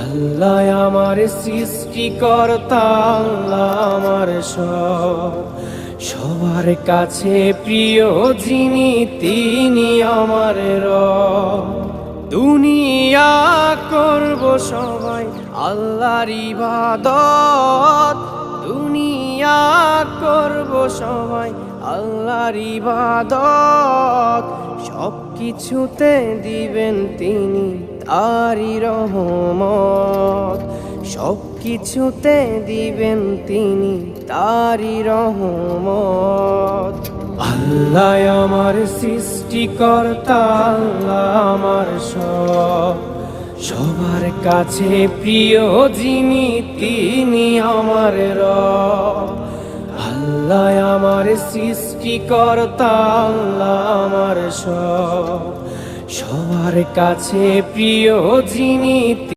আল্লাহ আমার সৃষ্টিকর্তা, আল্লাহ আমার সব, সবার কাছে প্রিয় যিনি তিনি আমার রব। দুনিয়া করব সবাই আল্লাহর ইবাদত, দুনিয়া করব সবাই আল্লাহর ইবাদত, সব কিছুতে দিবেন তিনি তারি রহমত, সব কিছুতে দিবেন তিনি তারি রহমত। আল্লাহ আমার সৃষ্টিকর্তা, আল্লাহ আমার সব, সবার কাছে প্রিয় যিনি তিনি আমার রব। আল্লাহ আমার সৃষ্টিকর্তা, আল্লাহ আমার সব, সবার কাছে প্রিয় যিনি